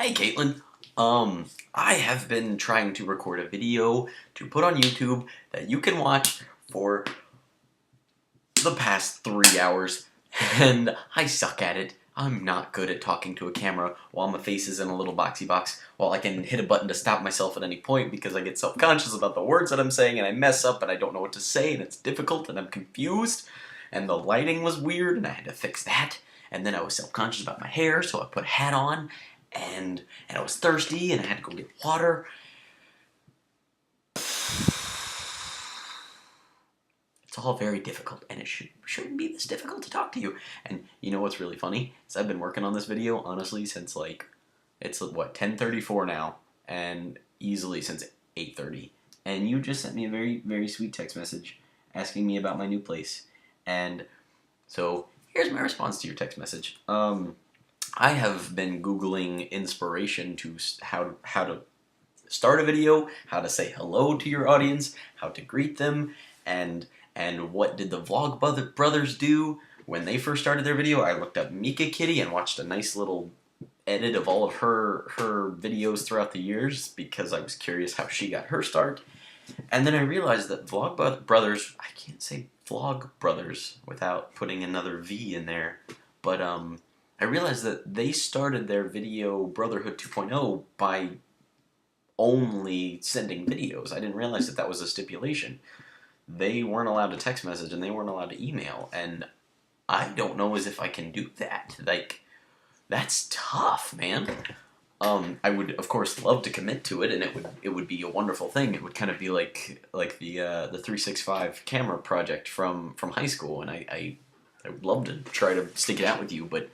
Hey Caitlin, I have been trying to record a video to put on YouTube that you can watch for the past 3 hours, and I suck at it. I'm not good at talking to a camera while my face is in a little boxy box, while I can hit a button to stop myself at any point because I get self-conscious about the words that I'm saying and I mess up and I don't know what to say and it's difficult and I'm confused and the lighting was weird and I had to fix that. And then I was self-conscious about my hair, so I put a hat on, and I was thirsty, and I had to go get water. It's all very difficult, and it shouldn't be this difficult to talk to you. And you know what's really funny? Is I've been working on this video, honestly, since, like, it's, what, 10:34 now, and easily since 8:30. And you just sent me a very, very sweet text message asking me about my new place. And so here's my response to your text message. I have been Googling inspiration to how to start a video, how to say hello to your audience, how to greet them, and what did the brothers do when they first started their video. I looked up Mika Kitty and watched a nice little edit of all of her videos throughout the years because I was curious how she got her start. And then I realized that Brothers, I can't say Vlog Brothers without putting another V in there, but I realized that they started their video Brotherhood 2.0 by only sending videos. I didn't realize that that was a stipulation. They weren't allowed to text message and they weren't allowed to email, and I don't know as if I can do that. Like, that's tough, man. I would, of course, love to commit to it, and it would be a wonderful thing. It would kind of be like the 365 camera project from high school, and I would love to try to stick it out with you, but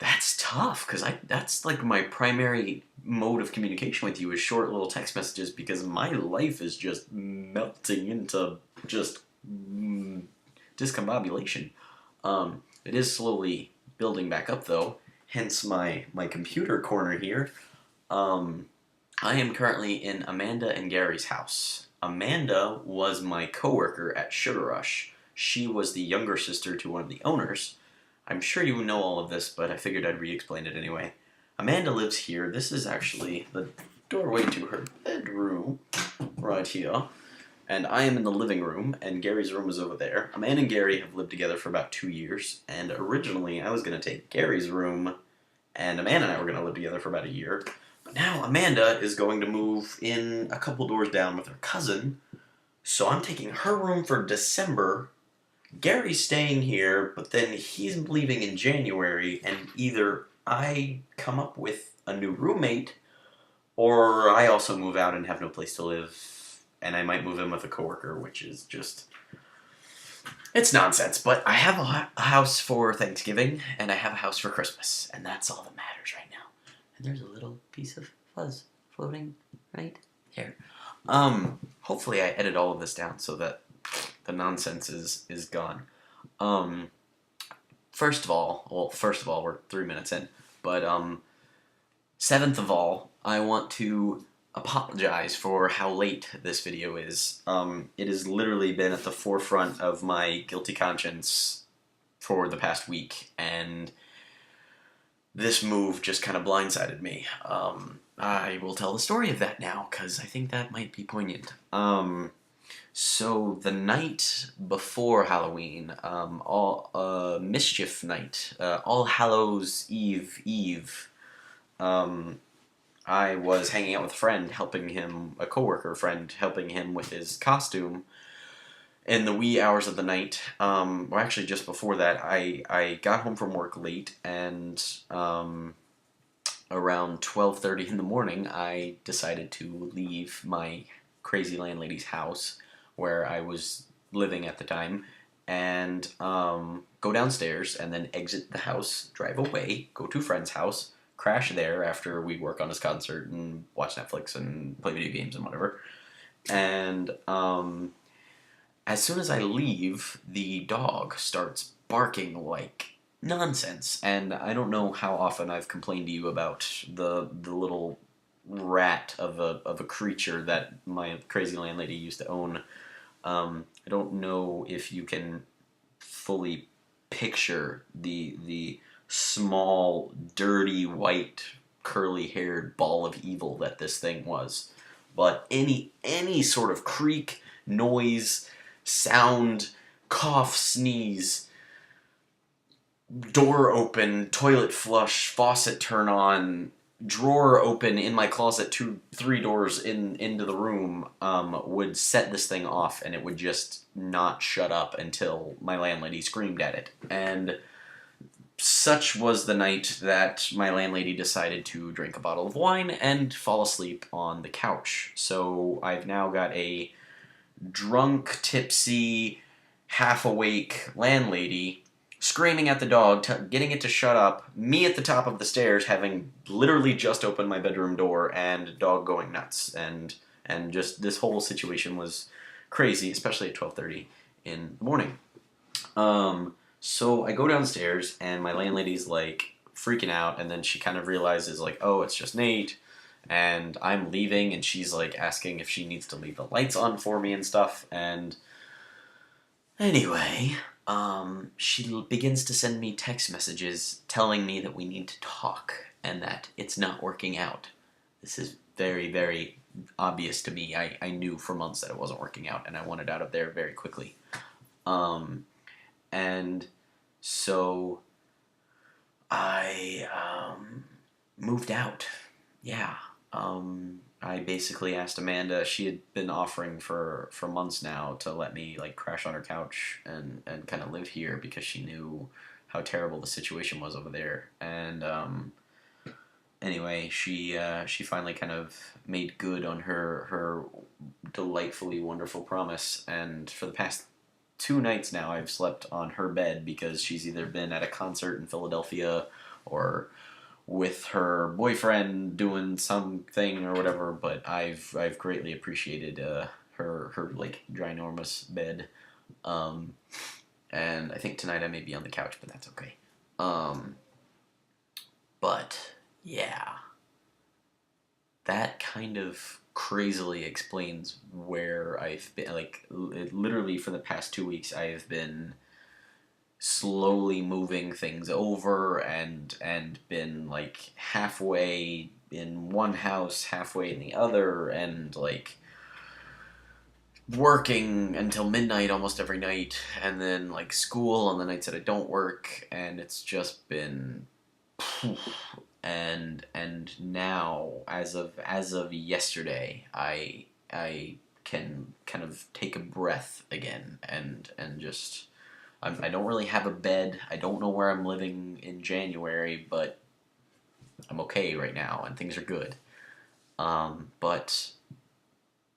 that's tough because that's like my primary mode of communication with you is short little text messages because my life is just melting into just discombobulation. It is slowly building back up though. Hence my computer corner here. I am currently in Amanda and Gary's house. Amanda was my coworker at Sugar Rush. She was the younger sister to one of the owners. I'm sure you know all of this, but I figured I'd re-explain it anyway. Amanda lives here. This is actually the doorway to her bedroom, right here. And I am in the living room, and Gary's room is over there. Amanda and Gary have lived together for about 2 years, and originally I was going to take Gary's room, and Amanda and I were going to live together for about a year. But now Amanda is going to move in a couple doors down with her cousin, so I'm taking her room for December. Gary's staying here, but then he's leaving in January, and either I come up with a new roommate, or I also move out and have no place to live, and I might move in with a coworker, which is just... it's nonsense, but I have a house for Thanksgiving, and I have a house for Christmas, and that's all that matters right now. And there's a little piece of fuzz floating right here. Hopefully I edit all of this down so that the nonsense is gone. First of all, we're 3 minutes in, but seventh of all, I want to apologize for how late this video is. It has literally been at the forefront of my guilty conscience for the past week, and this move just kind of blindsided me. I will tell the story of that now, because I think that might be poignant. So the night before Halloween, Mischief Night, All Hallows Eve, I was hanging out with a friend, a coworker friend, helping him with his costume in the wee hours of the night. Well, actually, just before that, I got home from work late, and around 12:30 in the morning, I decided to leave my crazy landlady's house, where I was living at the time, and go downstairs, and then exit the house, drive away, go to a friend's house, crash there after we work on his concert and watch Netflix and play video games and whatever. And as soon as I leave, the dog starts barking like nonsense. And I don't know how often I've complained to you about the little rat of a creature that my crazy landlady used to own. I don't know if you can fully picture the small, dirty, white curly-haired ball of evil that this thing was. But any sort of creak, noise, sound, cough, sneeze, door open, toilet flush, faucet turn on, drawer open in my closet, 2-3 doors into the room, would set this thing off, and it would just not shut up until my landlady screamed at it. And such was the night that my landlady decided to drink a bottle of wine and fall asleep on the couch. So I've now got a drunk, tipsy, half-awake landlady screaming at the dog, getting it to shut up, me at the top of the stairs having literally just opened my bedroom door, and dog going nuts. And just this whole situation was crazy, especially at 12:30 in the morning. So I go downstairs, and my landlady's like freaking out, and then she kind of realizes like, oh, it's just Nate, and I'm leaving, and she's like asking if she needs to leave the lights on for me and stuff. And anyway, she begins to send me text messages telling me that we need to talk and that it's not working out. This is very, very obvious to me. I knew for months that it wasn't working out, and I wanted out of there very quickly. And so I moved out. Yeah. I basically asked Amanda. She had been offering for months now to let me like crash on her couch and kind of live here because she knew how terrible the situation was over there. And anyway, she finally kind of made good on her delightfully wonderful promise. And for the past 2 nights now, I've slept on her bed because she's either been at a concert in Philadelphia or with her boyfriend doing something or whatever. But I've greatly appreciated her like ginormous bed, and I think tonight I may be on the couch, but that's okay. But yeah, that kind of crazily explains where I've been. Like literally for the past 2 weeks, I have been slowly moving things over and been like halfway in one house, halfway in the other, and like working until midnight almost every night, and then like school on the nights that I don't work, and it's just been and now as of yesterday, I can kind of take a breath again and just I don't really have a bed. I don't know where I'm living in January, but I'm okay right now, and things are good. But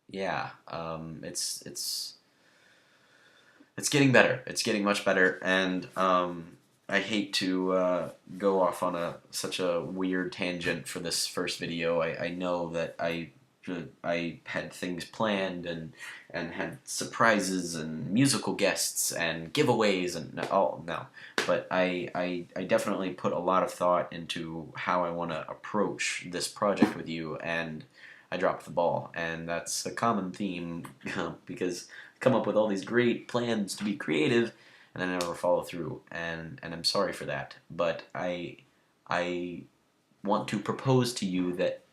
yeah, it's getting better. It's getting much better, and I hate to go off on such a weird tangent for this first video. I know that I had things planned and had surprises and musical guests and giveaways and all no, but I definitely put a lot of thought into how I want to approach this project with you, and I dropped the ball, and that's a common theme because I come up with all these great plans to be creative, and I never follow through, and I'm sorry for that, but I want to propose to you that